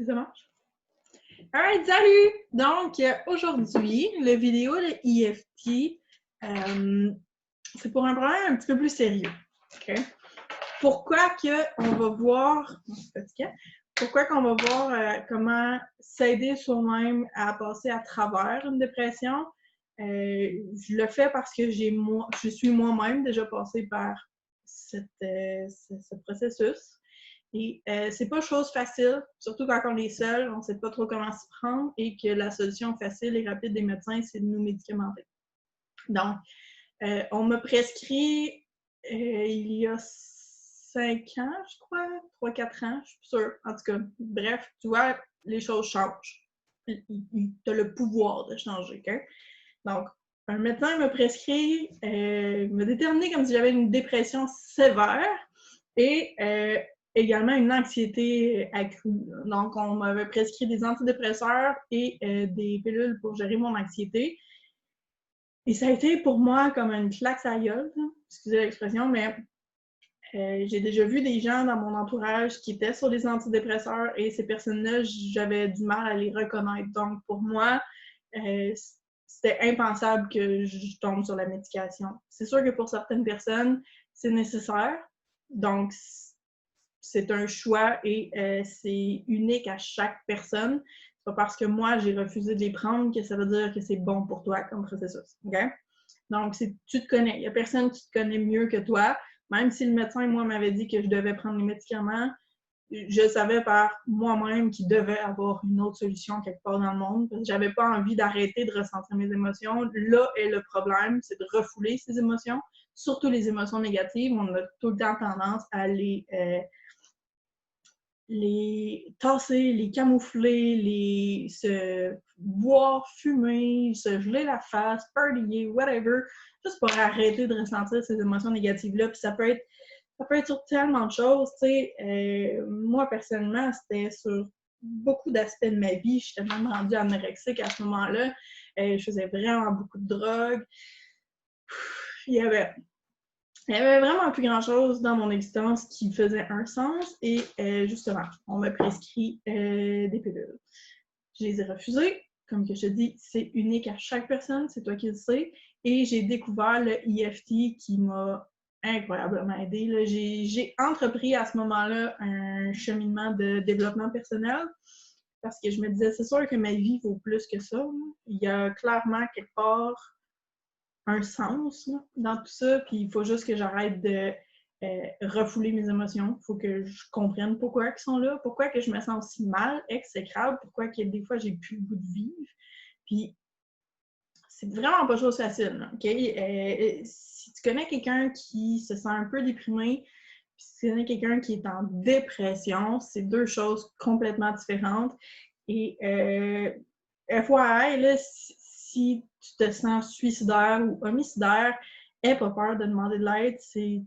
Ça marche? Alright, salut! Donc, aujourd'hui, la vidéo de EFT, c'est pour un problème un petit peu plus sérieux. Okay? Pourquoi qu'on va voir... Pourquoi qu'on va voir comment s'aider soi-même à passer à travers une dépression? Je le fais parce que je suis moi-même déjà passée par ce processus. Et c'est pas chose facile, surtout quand on est seul, on sait pas trop comment s'y prendre et que la solution facile et rapide des médecins, c'est de nous médicamenter. Donc, on m'a prescrit il y a 5 ans, je crois, 3-4 ans, je suis sûre. En tout cas, bref, tu vois, les choses changent. Tu as le pouvoir de changer, OK? Donc, un médecin m'a prescrit, m'a déterminé comme si j'avais une dépression sévère et également une anxiété accrue. Donc, on m'avait prescrit des antidépresseurs et des pilules pour gérer mon anxiété. Et ça a été pour moi comme une claque à la gueule, excusez l'expression, mais j'ai déjà vu des gens dans mon entourage qui étaient sur des antidépresseurs et ces personnes-là, j'avais du mal à les reconnaître. Donc, pour moi, c'était impensable que je tombe sur la médication. C'est sûr que pour certaines personnes, c'est nécessaire. Donc, c'est un choix et c'est unique à chaque personne. C'est pas parce que moi, j'ai refusé de les prendre que ça veut dire que c'est bon pour toi comme processus. Okay? Donc, tu te connais. Il n'y a personne qui te connaît mieux que toi. Même si le médecin, moi, m'avait dit que je devais prendre les médicaments, je savais par moi-même qu'il devait avoir une autre solution quelque part dans le monde. Parce que j'avais pas envie d'arrêter de ressentir mes émotions. Là est le problème, c'est de refouler ces émotions. Surtout les émotions négatives, on a tout le temps tendance à les tasser, les camoufler, se boire, fumer, se geler la face, partyer, whatever, juste pour arrêter de ressentir ces émotions négatives-là. Puis ça peut être sur tellement de choses, tu sais. Moi, personnellement, c'était sur beaucoup d'aspects de ma vie. J'étais même rendue anorexique à ce moment-là. Je faisais vraiment beaucoup de drogue. Il y avait vraiment plus grand-chose dans mon existence qui faisait un sens et justement, on m'a prescrit des pilules. Je les ai refusées. Comme que je te dis, c'est unique à chaque personne, c'est toi qui le sais. Et j'ai découvert le EFT qui m'a incroyablement aidé. J'ai entrepris à ce moment-là un cheminement de développement personnel parce que je me disais, c'est sûr que ma vie vaut plus que ça. Il y a clairement quelque part un sens là, dans tout ça, puis il faut juste que j'arrête de refouler mes émotions. Il faut que je comprenne pourquoi elles sont là, pourquoi que je me sens si mal, exécrable, pourquoi que des fois j'ai plus le goût de vivre. Puis c'est vraiment pas chose facile, là, OK? Si tu connais quelqu'un qui se sent un peu déprimé, puis si tu connais quelqu'un qui est en dépression, c'est deux choses complètement différentes. Et FYI, là, si tu te sens suicidaire ou homicidaire, n'aie pas peur de demander de l'aide. C'est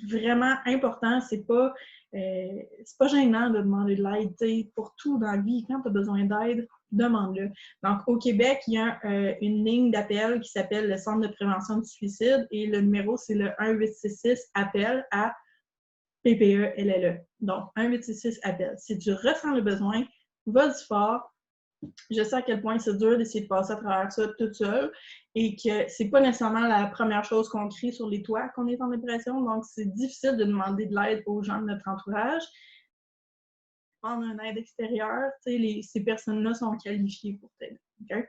vraiment important. C'est pas gênant de demander de l'aide. Pour tout dans la vie, quand tu as besoin d'aide, demande-le. Donc, au Québec, il y a une ligne d'appel qui s'appelle le Centre de prévention du suicide et le numéro, c'est le 1-866-APPEL à PPE-LLE. Donc, 1-866-APPEL. Si tu ressens le besoin, vas-y fort. Je sais à quel point c'est dur d'essayer de passer à travers ça toute seule et que c'est pas nécessairement la première chose qu'on crie sur les toits qu'on est en dépression. Donc, c'est difficile de demander de l'aide aux gens de notre entourage. Prendre une aide extérieure, ces personnes-là sont qualifiées pour t'aider. Okay?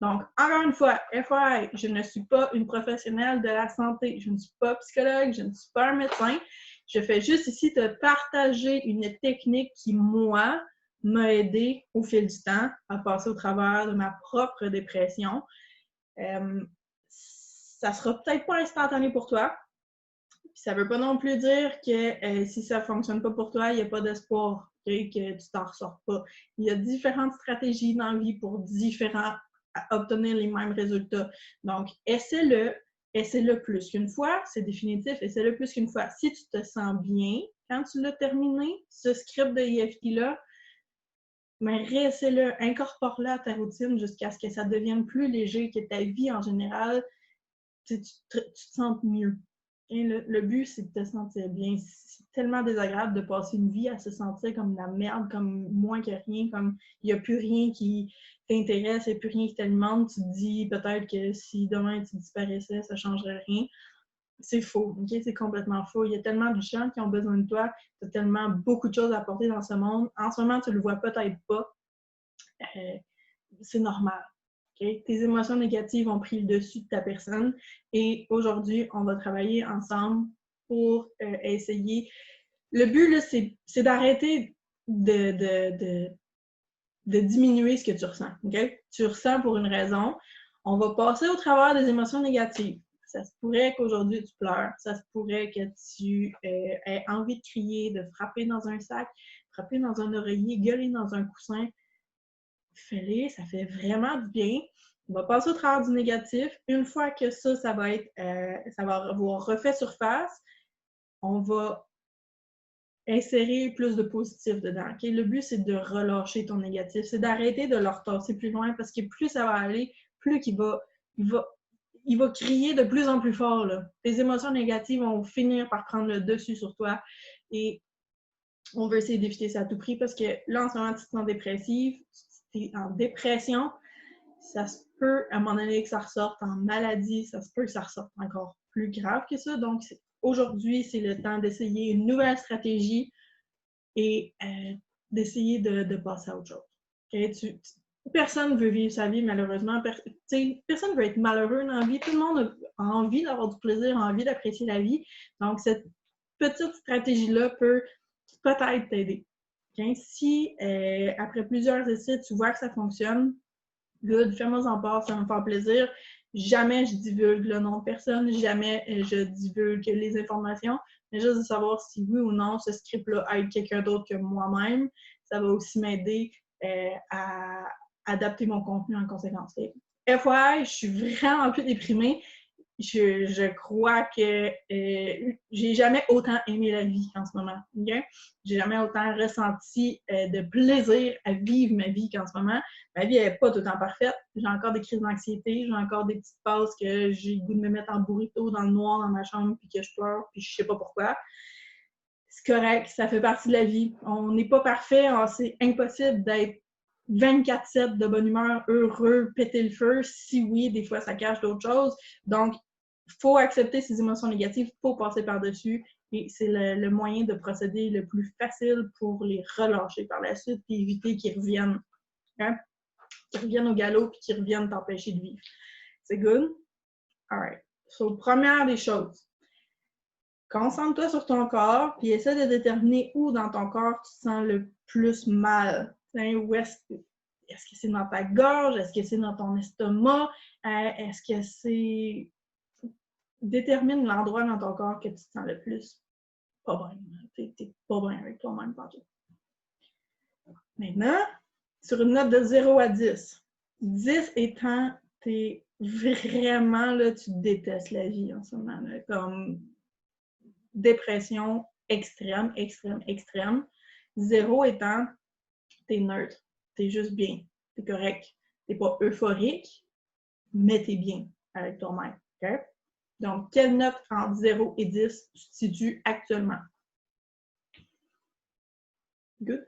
Donc, encore une fois, FYI, je ne suis pas une professionnelle de la santé, je ne suis pas psychologue, je ne suis pas un médecin. Je fais juste ici te partager une technique qui, moi, m'a aidé au fil du temps à passer au travers de ma propre dépression. Ça sera peut-être pas instantané pour toi. Puis ça veut pas non plus dire que si ça fonctionne pas pour toi, il n'y a pas d'espoir, okay, que tu t'en ressors pas. Il y a différentes stratégies dans la vie pour obtenir les mêmes résultats. Donc, essaie-le plus qu'une fois, c'est définitif, essaie-le plus qu'une fois. Si tu te sens bien, quand tu l'as terminé, ce script de EFT-là, mais réessaie-le, incorpore-le à ta routine jusqu'à ce que ça devienne plus léger, que ta vie en général, tu te sentes mieux. Et le but, c'est de te sentir bien. C'est tellement désagréable de passer une vie à se sentir comme de la merde, comme moins que rien, comme il n'y a plus rien qui t'intéresse, il n'y a plus rien qui t'alimente. Tu te dis peut-être que si demain tu disparaissais, ça ne changerait rien. C'est faux, ok? C'est complètement faux. Il y a tellement de gens qui ont besoin de toi. Tu as tellement beaucoup de choses à apporter dans ce monde. En ce moment, tu ne le vois peut-être pas. C'est normal. Okay? Tes émotions négatives ont pris le dessus de ta personne et aujourd'hui, on va travailler ensemble pour essayer. Le but, c'est d'arrêter de diminuer ce que tu ressens. Okay? Tu ressens pour une raison. On va passer au travers des émotions négatives. Ça se pourrait qu'aujourd'hui tu pleures, ça se pourrait que tu aies envie de crier, de frapper dans un sac, frapper dans un oreiller, gueuler dans un coussin. Fais-les, ça fait vraiment du bien. On va passer au travers du négatif. Une fois que ça va être, ça va avoir refait surface, on va insérer plus de positif dedans. Okay? Le but, c'est de relâcher ton négatif, c'est d'arrêter de le retasser plus loin parce que plus ça va aller, plus il va crier de plus en plus fort. Là. Tes émotions négatives vont finir par prendre le dessus sur toi et on veut essayer d'éviter ça à tout prix parce que là, en ce moment, tu te sens dépressive, tu es en dépression, ça se peut à un moment donné que ça ressorte en maladie, ça se peut que ça ressorte encore plus grave que ça. Donc, aujourd'hui, c'est le temps d'essayer une nouvelle stratégie et d'essayer de passer à autre chose. Okay? Personne ne veut vivre sa vie, malheureusement. Personne ne veut être malheureux dans la vie. Tout le monde a envie d'avoir du plaisir, a envie d'apprécier la vie. Donc, cette petite stratégie-là peut peut-être t'aider. Okay? Si, après plusieurs essais, tu vois que ça fonctionne, good, fais-moi en part, ça va me faire plaisir. Jamais je divulgue le nom de personne, jamais je divulgue les informations, mais juste de savoir si oui ou non ce script-là aide quelqu'un d'autre que moi-même, ça va aussi m'aider à adapter mon contenu en conséquence. FYI, je suis vraiment plus déprimée. Je crois que j'ai jamais autant aimé la vie en ce moment. Okay? J'ai jamais autant ressenti de plaisir à vivre ma vie qu'en ce moment. Ma vie n'est pas tout le temps parfaite. J'ai encore des crises d'anxiété, j'ai encore des petites phases que j'ai le goût de me mettre en burrito dans le noir dans ma chambre puis que je pleure puis je sais pas pourquoi. C'est correct, ça fait partie de la vie. On n'est pas parfait, c'est impossible d'être 24/7 de bonne humeur, heureux, péter le feu. Si oui, des fois, ça cache d'autres choses. Donc, il faut accepter ces émotions négatives, il faut passer par-dessus. Et c'est le moyen de procéder le plus facile pour les relâcher par la suite et éviter qu'ils reviennent. Hein? Qu'ils reviennent au galop et qu'ils reviennent t'empêcher de vivre. C'est good? Alright. So, première des choses. Concentre-toi sur ton corps, puis essaie de déterminer où dans ton corps tu te sens le plus mal. Où est-ce que c'est dans ta gorge? Est-ce que c'est dans ton estomac? Est-ce que c'est... Détermine l'endroit dans ton corps que tu te sens le plus pas bien. T'es pas bien avec toi-même tantôt. Maintenant, sur une note de 0 à 10. 10 étant, t'es vraiment là, tu détestes la vie en ce moment. Là, comme dépression extrême, extrême, extrême. 0 étant, t'es neutre, t'es juste bien, t'es correct. T'es pas euphorique, mais t'es bien avec toi-même. Okay? Donc, quelle note entre 0 et 10 tu te situes actuellement? Good.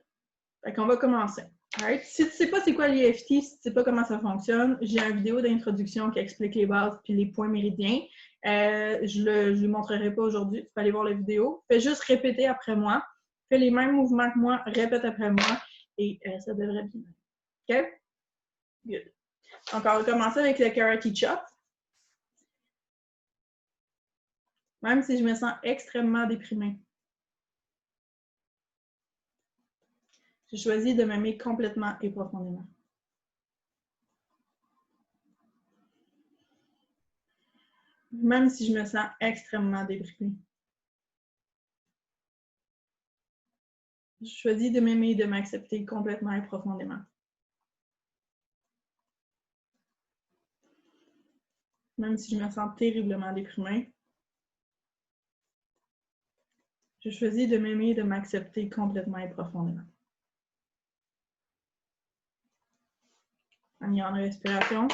Fait qu'on va commencer. Right. Si tu ne sais pas c'est quoi l'EFT, si tu ne sais pas comment ça fonctionne, j'ai une vidéo d'introduction qui explique les bases et les points méridiens. Je ne le montrerai pas aujourd'hui. Tu peux aller voir la vidéo. Fais juste répéter après moi. Fais les mêmes mouvements que moi. Répète après moi. Et ça devrait bien aller. OK? Good. Donc, on va commencer avec le Karate Chop. Même si je me sens extrêmement déprimée. J'ai choisi de m'aimer complètement et profondément. Même si je me sens extrêmement déprimée. Je choisis de m'aimer et de m'accepter complètement et profondément. Même si je me sens terriblement déprimée, je choisis de m'aimer et de m'accepter complètement et profondément. En y en respiration.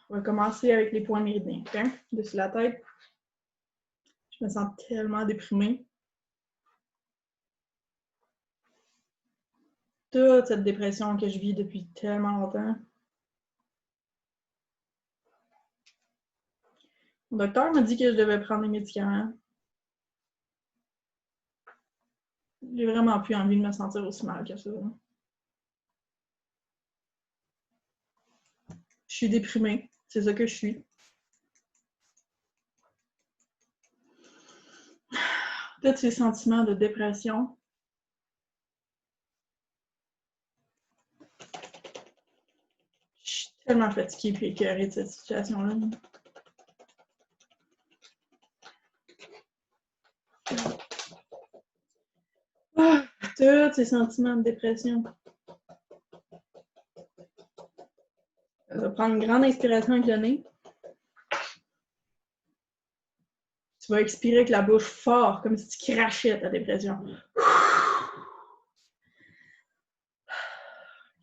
On va commencer avec les points méridiens, OK? Dessus la tête. Je me sens tellement déprimée. Toute cette dépression que je vis depuis tellement longtemps. Mon docteur m'a dit que je devais prendre des médicaments. J'ai vraiment plus envie de me sentir aussi mal que ça. Je suis déprimée. C'est ça que je suis. Tous ces sentiments de dépression. Je suis tellement fatiguée et écœurée de cette situation-là. Tous ces sentiments de dépression. Je vais prendre une grande inspiration avec le nez. Tu vas expirer avec la bouche fort, comme si tu crachais ta dépression.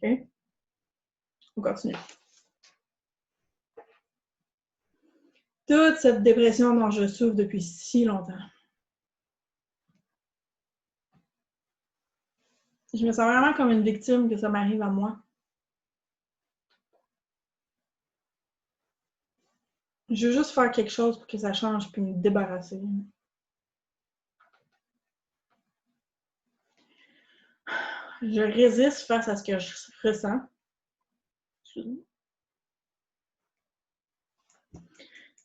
OK? On continue. Toute cette dépression dont je souffre depuis si longtemps. Je me sens vraiment comme une victime que ça m'arrive à moi. Je veux juste faire quelque chose pour que ça change puis me débarrasser. Je résiste face à ce que je ressens.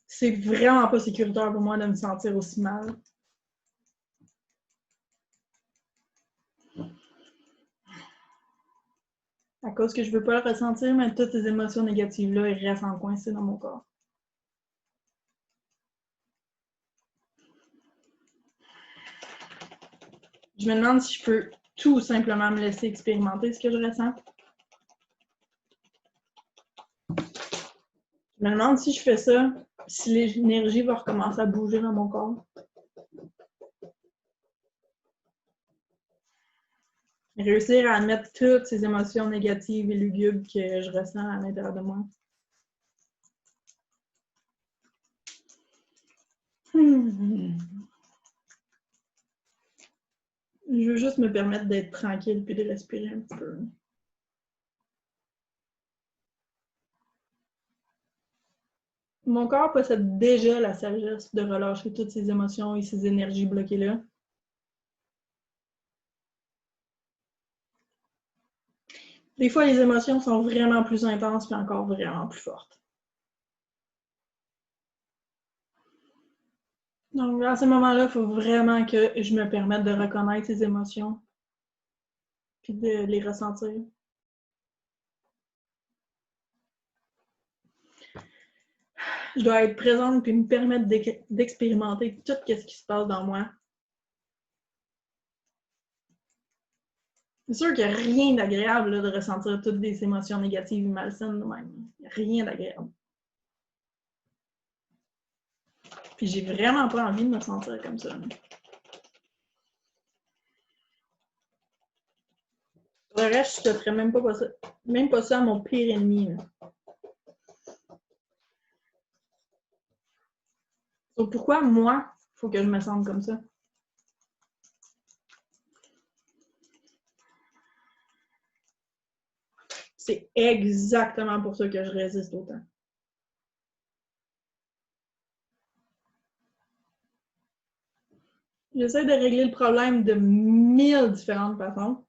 C'est vraiment pas sécuritaire pour moi de me sentir aussi mal. À cause que je veux pas le ressentir, mais toutes ces émotions négatives-là, elles restent encoincées dans mon corps. Je me demande si je peux tout simplement me laisser expérimenter ce que je ressens. Je me demande si je fais ça, si l'énergie va recommencer à bouger dans mon corps. Réussir à admettre toutes ces émotions négatives et lugubres que je ressens à l'intérieur de moi. Je veux juste me permettre d'être tranquille puis de respirer un petit peu. Mon corps possède déjà la sagesse de relâcher toutes ces émotions et ces énergies bloquées-là. Des fois, les émotions sont vraiment plus intenses puis encore vraiment plus fortes. Donc, à ce moment-là, il faut vraiment que je me permette de reconnaître ces émotions puis de les ressentir. Je dois être présente puis me permettre d'expérimenter tout ce qui se passe dans moi. C'est sûr qu'il n'y a rien d'agréable de ressentir toutes des émotions négatives et malsaines de même. Il n'y a rien d'agréable. Puis j'ai vraiment pas envie de me sentir comme ça. Pour le reste, je ne te ferais même pas ça à mon pire ennemi. Là. Donc pourquoi moi, il faut que je me sente comme ça? C'est exactement pour ça que je résiste autant. J'essaie de régler le problème de 1000 différentes façons.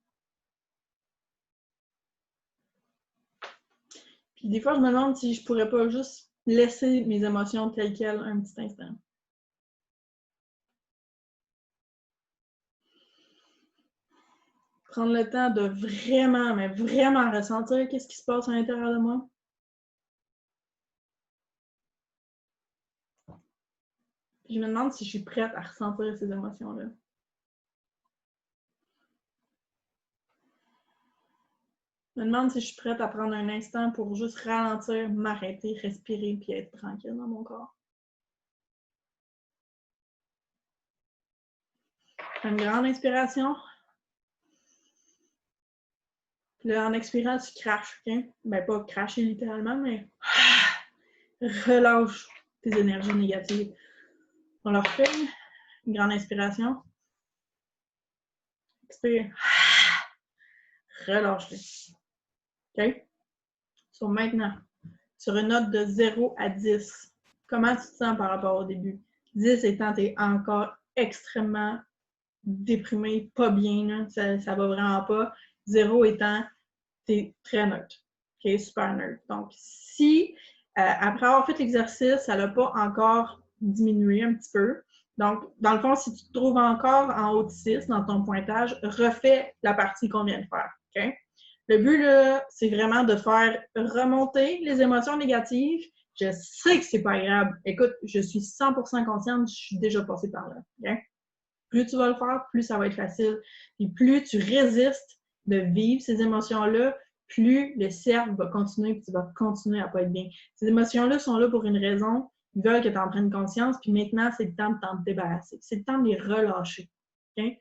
Puis des fois, je me demande si je pourrais pas juste laisser mes émotions telles quelles un petit instant. Prendre le temps de vraiment, mais vraiment ressentir qu'est-ce qui se passe à l'intérieur de moi. Puis je me demande si je suis prête à ressentir ces émotions-là. Je me demande si je suis prête à prendre un instant pour juste ralentir, m'arrêter, respirer puis être tranquille dans mon corps. Une grande inspiration. Puis là, en expirant, tu craches, OK? Ben, pas cracher littéralement, mais relâche tes énergies négatives. On leur fait une grande inspiration. Expire. Relâche-les. OK? So maintenant, sur une note de 0 à 10, comment tu te sens par rapport au début? 10 étant t'es encore extrêmement déprimé, pas bien, là, ça va vraiment pas. 0 étant t'es très neutre. OK? Super neutre. Donc, si après avoir fait l'exercice, ça n'a pas encore diminué un petit peu, donc, dans le fond, si tu te trouves encore en haut de 6 dans ton pointage, refais la partie qu'on vient de faire. OK? Le but, là, c'est vraiment de faire remonter les émotions négatives. Je sais que c'est pas agréable. Écoute, je suis 100% consciente, je suis déjà passée par là. Okay? Plus tu vas le faire, plus ça va être facile. Et plus tu résistes de vivre ces émotions-là, plus le cercle va continuer et tu vas continuer à pas être bien. Ces émotions-là sont là pour une raison. Ils veulent que tu en prennes conscience, puis maintenant, c'est le temps de t'en débarrasser. C'est le temps de les relâcher. Okay?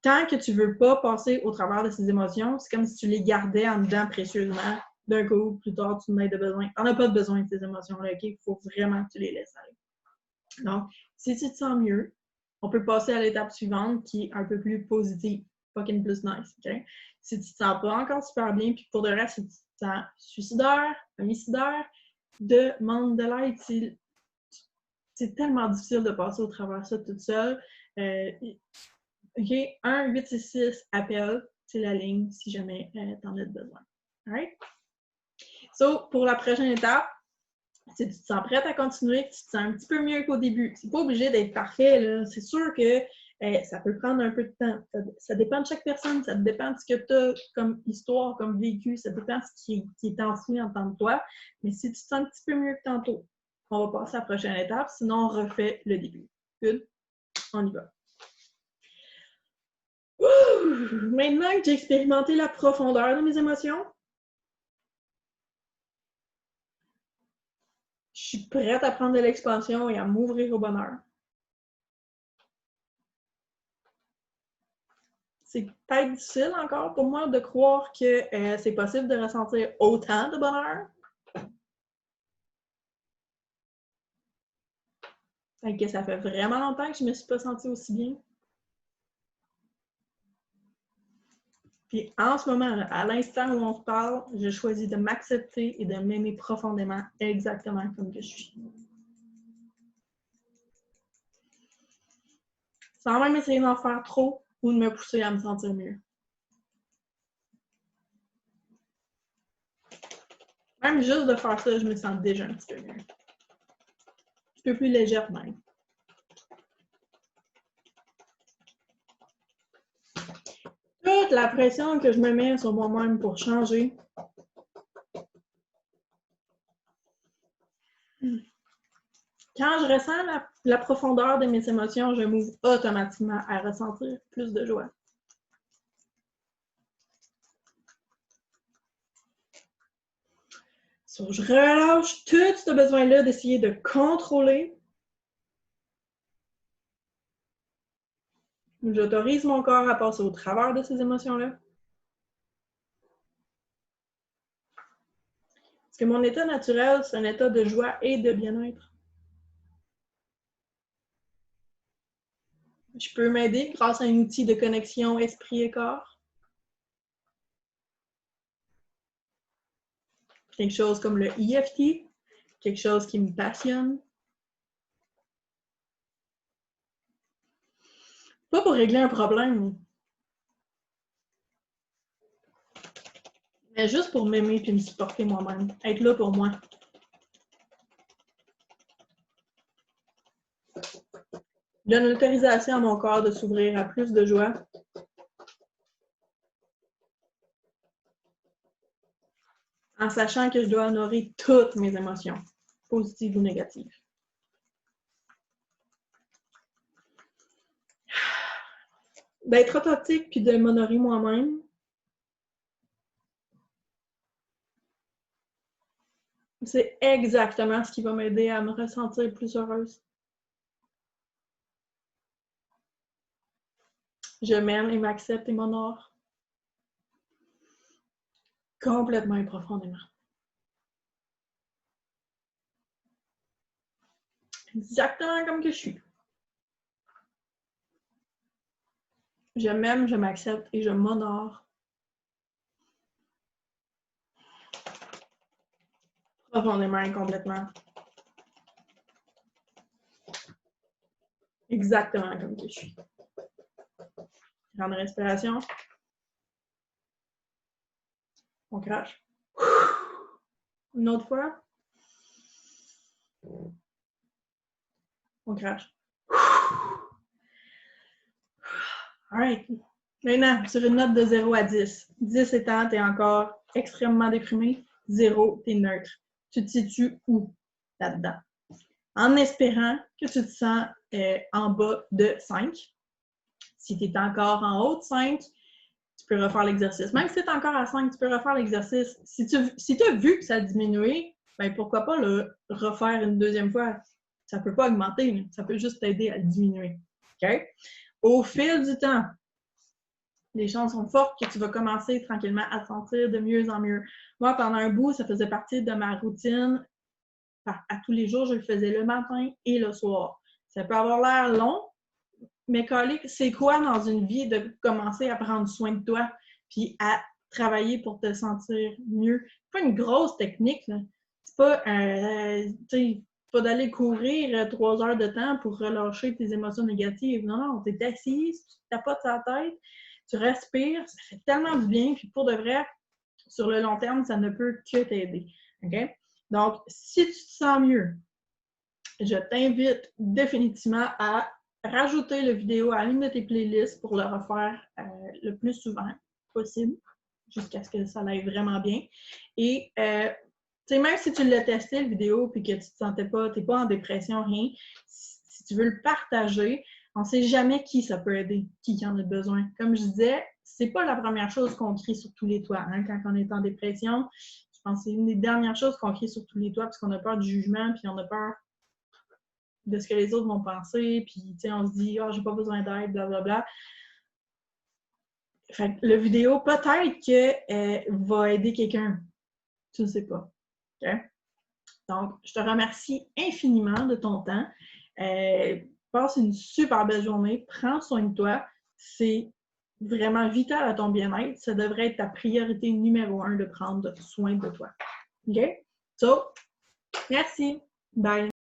Tant que tu ne veux pas passer au travers de ces émotions, c'est comme si tu les gardais en dedans précieusement. D'un coup, plus tard, tu n'en as de besoin. Tu n'en as pas de besoin de ces émotions-là, OK? Il faut vraiment que tu les laisses aller. Donc, si tu te sens mieux, on peut passer à l'étape suivante qui est un peu plus positive. Fucking plus nice, OK? Si tu te sens pas encore super bien, puis pour de reste, si tu te sens suicidaire, homicidaire, demande de l'aide. C'est tellement difficile de passer au travers de ça toute seule. OK, 1-866 appel, c'est la ligne si jamais tu en as besoin. Alright? So, pour la prochaine étape, si tu te sens prête à continuer, que tu te sens un petit peu mieux qu'au début, c'est pas obligé d'être parfait, là. C'est sûr que ça peut prendre un peu de temps. Ça dépend de chaque personne, ça dépend de ce que tu as comme histoire, comme vécu, ça dépend de ce qui est enfoui en tant que toi. Mais si tu te sens un petit peu mieux que tantôt, on va passer à la prochaine étape, sinon on refait le début. Good? On y va. Maintenant que j'ai expérimenté la profondeur de mes émotions, je suis prête à prendre de l'expansion et à m'ouvrir au bonheur. C'est peut-être difficile encore pour moi de croire que c'est possible de ressentir autant de bonheur. Fait que ça fait vraiment longtemps que je ne me suis pas sentie aussi bien. Puis en ce moment, à l'instant où on se parle, je choisis de m'accepter et de m'aimer profondément, exactement comme que je suis. Sans même essayer d'en faire trop ou de me pousser à me sentir mieux. Même juste de faire ça, je me sens déjà un petit peu mieux. Un petit peu plus légère même. Toute la pression que je me mets sur moi-même pour changer. Quand je ressens la profondeur de mes émotions, je m'ouvre automatiquement à ressentir plus de joie. So, je relâche tout ce besoin-là d'essayer de contrôler. J'autorise mon corps à passer au travers de ces émotions-là. Parce que mon état naturel, c'est un état de joie et de bien-être. Je peux m'aider grâce à un outil de connexion esprit et corps. Quelque chose comme le EFT, quelque chose qui me passionne. Pas pour régler un problème, mais juste pour m'aimer et me supporter moi-même. Être là pour moi. Je donne l'autorisation à mon corps de s'ouvrir à plus de joie. En sachant que je dois honorer toutes mes émotions, positives ou négatives. D'être authentique puis de m'honorer moi-même. C'est exactement ce qui va m'aider à me ressentir plus heureuse. Je m'aime et m'accepte et m'honore. Complètement et profondément. Exactement comme que je suis. Je m'aime, je m'accepte et je m'honore. Profondément et complètement. Exactement comme que je suis. Grande respiration. On crache. Une autre fois. On crache. Alright. Maintenant, sur une note de 0 à 10. 10 étant, t'es encore extrêmement déprimé. 0, t'es neutre. Tu te situes où là-dedans? En espérant que tu te sens en bas de 5. Si tu es encore en haut de 5, tu peux refaire l'exercice. Même si tu es encore à 5, tu peux refaire l'exercice. Si tu as vu que ça a diminué, ben pourquoi pas le refaire une deuxième fois? Ça ne peut pas augmenter, ça peut juste t'aider à le diminuer. Okay? Au fil du temps, les chances sont fortes que tu vas commencer tranquillement à te sentir de mieux en mieux. Moi, pendant un bout, ça faisait partie de ma routine. À tous les jours, je le faisais le matin et le soir. Ça peut avoir l'air long, mais Colique, c'est quoi dans une vie de commencer à prendre soin de toi puis à travailler pour te sentir mieux? C'est pas une grosse technique, là. C'est pas, pas d'aller courir 3 heures de temps pour relâcher tes émotions négatives. Non, non, t'es assise, tu tapotes sa tête, tu respires, ça fait tellement du bien. Puis pour de vrai, sur le long terme, ça ne peut que t'aider. OK? Donc, si tu te sens mieux, je t'invite définitivement à rajouter la vidéo à l'une de tes playlists pour le refaire le plus souvent possible, jusqu'à ce que ça aille vraiment bien. Et même si tu l'as testé, la vidéo, puis que tu te sentais pas, tu n'es pas en dépression, rien, si tu veux le partager, on ne sait jamais qui ça peut aider, qui en a besoin. Comme je disais, c'est pas la première chose qu'on crie sur tous les toits, hein, quand on est en dépression. Je pense que c'est une des dernières choses qu'on crie sur tous les toits parce qu'on a peur du jugement, puis on a peur de ce que les autres vont penser, puis on se dit « Ah, j'ai pas besoin d'aide, blablabla ». Fait que la vidéo, peut-être qu'elle va aider quelqu'un. Tu ne sais pas. Okay? Donc, je te remercie infiniment de ton temps. Passe une super belle journée. Prends soin de toi. C'est vraiment vital à ton bien-être. Ça devrait être ta priorité numéro 1 de prendre soin de toi. OK? So, merci. Bye.